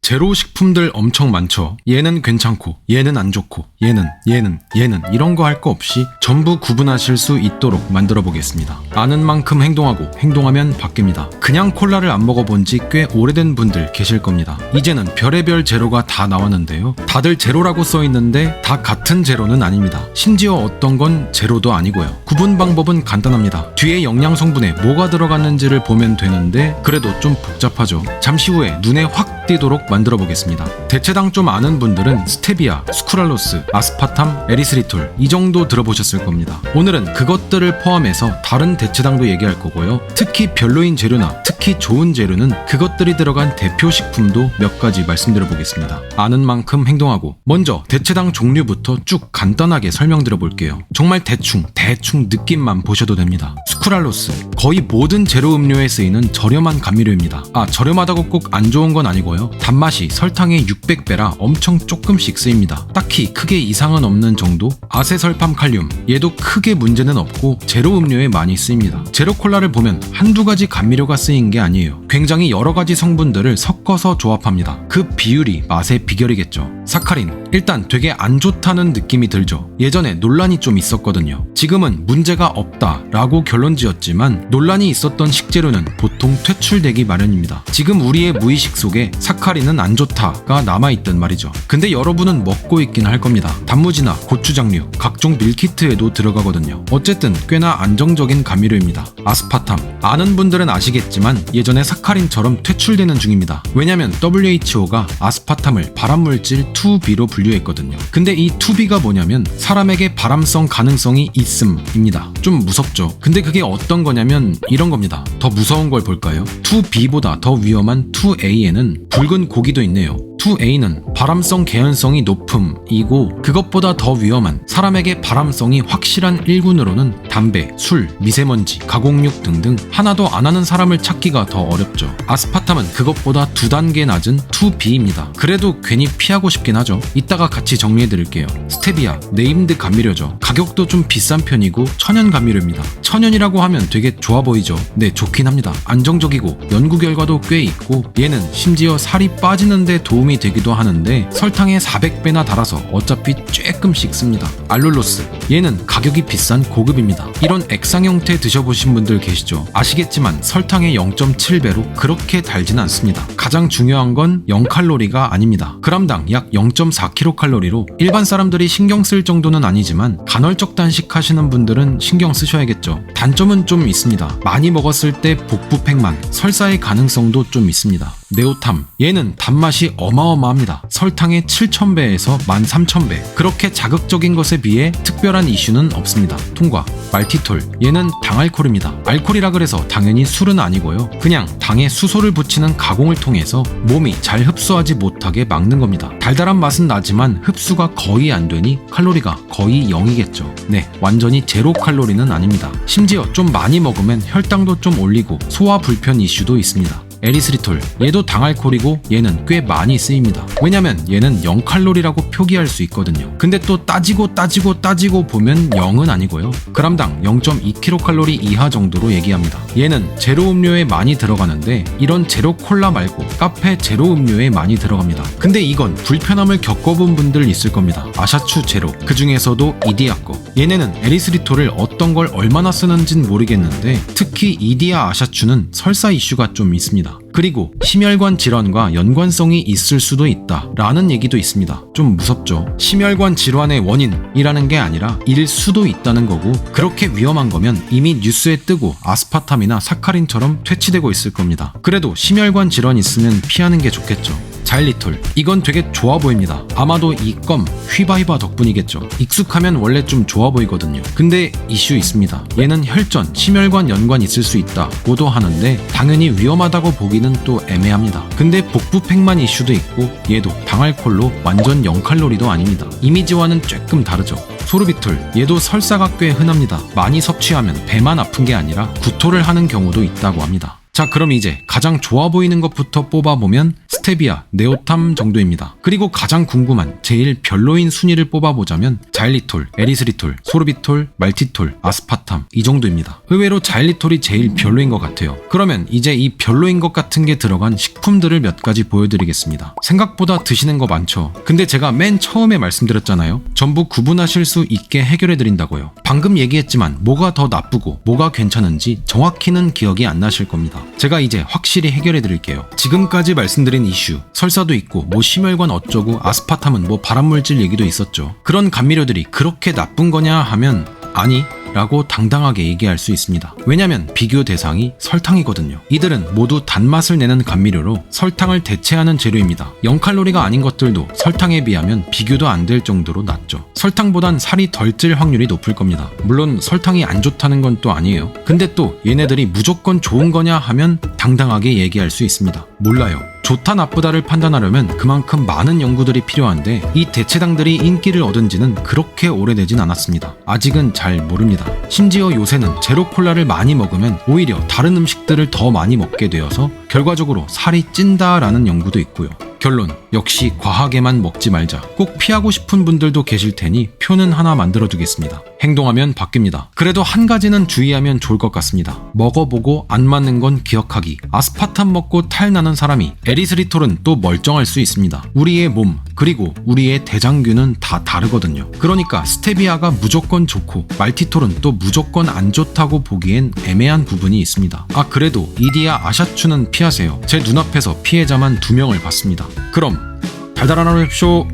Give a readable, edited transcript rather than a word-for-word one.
제로 식품들 엄청 많죠. 얘는 괜찮고 얘는 안 좋고 얘는 이런 거 할 거 없이 전부 구분하실 수 있도록 만들어 보겠습니다. 아는 만큼 행동하고 행동하면 바뀝니다. 그냥 콜라를 안 먹어본 지 꽤 오래된 분들 계실 겁니다. 이제는 별의별 제로가 다 나왔는데요. 다들 제로라고 써 있는데 다 같은 제로는 아닙니다. 심지어 어떤 건 제로도 아니고요. 구분 방법은 간단합니다. 뒤에 영양 성분에 뭐가 들어갔는지를 보면 되는데 그래도 좀 복잡하죠. 잠시 후에 눈에 확 띄도록 만들어 보겠습니다. 대체당 좀 아는 분들은 스테비아, 수크랄로스, 아스파탐, 에리스리톨 이 정도 들어보셨을 겁니다. 오늘은 그것들을 포함해서 다른 대체당도 얘기할 거고요. 특히 별로인 재료나 특히 좋은 재료는 그것들이 들어간 대표 식품도 몇 가지 말씀드려 보겠습니다. 아는 만큼 행동하고 먼저 대체당 종류부터 쭉 간단하게 설명드려 볼게요. 정말 대충 느낌만 보셔도 됩니다. 수크랄로스 거의 모든 제로 음료에 쓰이는 저렴한 감미료입니다. 저렴하다고 꼭 안 좋은 건 아니고요. 단맛이 설탕의 600배라 엄청 조금씩 쓰입니다. 딱히 크게 이상은 없는 정도? 아세설팜 칼륨 얘도 크게 문제는 없고 제로 음료에 많이 쓰입니다. 제로 콜라를 보면 한두 가지 감미료가 쓰인 게 아니에요. 굉장히 여러 가지 성분들을 섞어서 조합합니다. 그 비율이 맛의 비결이겠죠. 사카린 일단 되게 안 좋다는 느낌이 들죠. 예전에 논란이 좀 있었거든요. 지금은 문제가 없다라고 결론 지었지만 논란이 있었던 식재료는 보통 퇴출되기 마련입니다. 지금 우리의 무의식 속에 사카린은 안 좋다가 남아있단 말이죠. 근데 여러분은 먹고 있긴 할 겁니다. 단무지나 고추장류, 각종 밀키트에도 들어가거든요. 어쨌든 꽤나 안정적인 감미료입니다. 아스파탐 아는 분들은 아시겠지만 예전에 사카린처럼 퇴출되는 중입니다. 왜냐면 WHO가 아스파탐을 발암물질 2B로 분류했거든요. 근데 이 2B가 뭐냐면 사람에게 발암성 가능성이 있음입니다. 좀 무섭죠. 근데 그게 어떤 거냐면 이런 겁니다. 더 무서운 걸 볼까요? 2B보다 더 위험한 2A에는 붉은 고기도 있네요. 2A는 발암성 개연성이 높음이고 그것보다 더 위험한 사람에게 발암성이 확실한 1군으로는 담배, 술, 미세먼지, 가공육 등등 하나도 안 하는 사람을 찾기가 더 어렵죠. 아스파탐은 그것보다 2단계 낮은 2B입니다. 그래도 괜히 피하고 싶긴 하죠. 이따가 같이 정리해드릴게요. 스테비아, 네임드 감미료죠. 가격도 좀 비싼 편이고 천연 감미료입니다. 천연이라고 하면 되게 좋아 보이죠. 네, 좋긴 합니다. 안정적이고 연구 결과도 꽤 있고 얘는 심지어 살이 빠지는데 도움이 되기도 하는데 설탕의 400배나 달아서 어차피 쬐끔씩 씁니다. 알룰로스 얘는 가격이 비싼 고급입니다. 이런 액상 형태 드셔보신 분들 계시죠? 아시겠지만 설탕의 0.7배로 그렇게 달진 않습니다. 가장 중요한 건 0칼로리가 아닙니다. 그람당 약 0.4kcal로 일반 사람들이 신경 쓸 정도는 아니지만 간헐적 단식 하시는 분들은 신경 쓰셔야겠죠. 단점은 좀 있습니다. 많이 먹었을 때 복부팽만, 설사의 가능성도 좀 있습니다. 네오탐 얘는 단맛이 어마어마합니다. 설탕의 7000배에서 13000배 그렇게 자극적인 것에 비해 특별한 이슈는 없습니다. 통과 말티톨 얘는 당알코올입니다. 알코올이라 그래서 당연히 술은 아니고요. 그냥 당에 수소를 붙이는 가공을 통해서 몸이 잘 흡수하지 못하게 막는 겁니다. 달달한 맛은 나지만 흡수가 거의 안 되니 칼로리가 거의 0이겠죠. 네, 완전히 제로 칼로리는 아닙니다. 심지어 좀 많이 먹으면 혈당도 좀 올리고 소화 불편 이슈도 있습니다. 에리스리톨 얘도 당알코올이고 얘는 꽤 많이 쓰입니다. 왜냐면 얘는 0칼로리라고 표기할 수 있거든요. 근데 또 따지고 보면 0은 아니고요. 그람당 0.2kcal 이하 정도로 얘기합니다. 얘는 제로 음료에 많이 들어가는데 이런 제로 콜라 말고 카페 제로 음료에 많이 들어갑니다. 근데 이건 불편함을 겪어본 분들 있을 겁니다. 아샤추 제로 그 중에서도 이디야 거 얘네는 에리스리톨을 어떤 걸 얼마나 쓰는진 모르겠는데 특히 이디야 아샤추는 설사 이슈가 좀 있습니다. 그리고 심혈관 질환과 연관성이 있을 수도 있다 라는 얘기도 있습니다. 좀 무섭죠. 심혈관 질환의 원인이라는 게 아니라 일 수도 있다는 거고 그렇게 위험한 거면 이미 뉴스에 뜨고 아스파탐이나 사카린처럼 퇴치되고 있을 겁니다. 그래도 심혈관 질환 있으면 피하는 게 좋겠죠. 자일리톨 이건 되게 좋아 보입니다. 아마도 이 껌 휘바휘바 덕분이겠죠. 익숙하면 원래 좀 좋아 보이거든요. 근데 이슈 있습니다. 얘는 혈전, 심혈관 연관 있을 수 있다고도 하는데 당연히 위험하다고 보기는 또 애매합니다. 근데 복부팽만 이슈도 있고 얘도 당알코올로 완전 0칼로리도 아닙니다. 이미지와는 조금 다르죠. 소르비톨 얘도 설사가 꽤 흔합니다. 많이 섭취하면 배만 아픈 게 아니라 구토를 하는 경우도 있다고 합니다. 자, 그럼 이제 가장 좋아 보이는 것부터 뽑아보면 스테비아, 네오탐 정도입니다. 그리고 가장 궁금한 제일 별로인 순위를 뽑아보자면 자일리톨, 에리스리톨, 소르비톨, 말티톨, 아스파탐 이 정도입니다. 의외로 자일리톨이 제일 별로인 것 같아요. 그러면 이제 이 별로인 것 같은 게 들어간 식품들을 몇 가지 보여드리겠습니다. 생각보다 드시는 거 많죠? 근데 제가 맨 처음에 말씀드렸잖아요. 전부 구분하실 수 있게 해결해드린다고요. 방금 얘기했지만 뭐가 더 나쁘고 뭐가 괜찮은지 정확히는 기억이 안 나실 겁니다. 제가 이제 확실히 해결해드릴게요. 지금까지 말씀드린 이슈, 설사도 있고 뭐 심혈관 어쩌고 아스파탐은 뭐 발암물질 얘기도 있었죠. 그런 감미료들이 그렇게 나쁜 거냐 하면 아니 라고 당당하게 얘기할 수 있습니다. 왜냐면 비교 대상이 설탕이거든요. 이들은 모두 단맛을 내는 감미료로 설탕을 대체하는 재료입니다. 0칼로리가 아닌 것들도 설탕에 비하면 비교도 안 될 정도로 낮죠. 설탕보단 살이 덜 찔 확률이 높을 겁니다. 물론 설탕이 안 좋다는 건 또 아니에요. 근데 또 얘네들이 무조건 좋은 거냐 하면 당당하게 얘기할 수 있습니다. 몰라요. 좋다 나쁘다를 판단하려면 그만큼 많은 연구들이 필요한데 이 대체당들이 인기를 얻은 지는 그렇게 오래되진 않았습니다. 아직은 잘 모릅니다. 심지어 요새는 제로콜라를 많이 먹으면 오히려 다른 음식들을 더 많이 먹게 되어서 결과적으로 살이 찐다라는 연구도 있고요. 결론, 역시 과하게만 먹지 말자. 꼭 피하고 싶은 분들도 계실 테니 표는 하나 만들어두겠습니다. 행동하면 바뀝니다. 그래도 한 가지는 주의하면 좋을 것 같습니다. 먹어보고 안 맞는 건 기억하기. 아스파탐 먹고 탈 나는 사람이 에리스리톨은 또 멀쩡할 수 있습니다. 우리의 몸, 그리고 우리의 대장균은 다 다르거든요. 그러니까 스테비아가 무조건 좋고 말티톨은 또 무조건 안 좋다고 보기엔 애매한 부분이 있습니다. 아, 그래도 이디야 아샤추는 피하세요. 제 눈앞에서 피해자만 2명을 봤습니다. 그럼 달달한 하루 해십시오.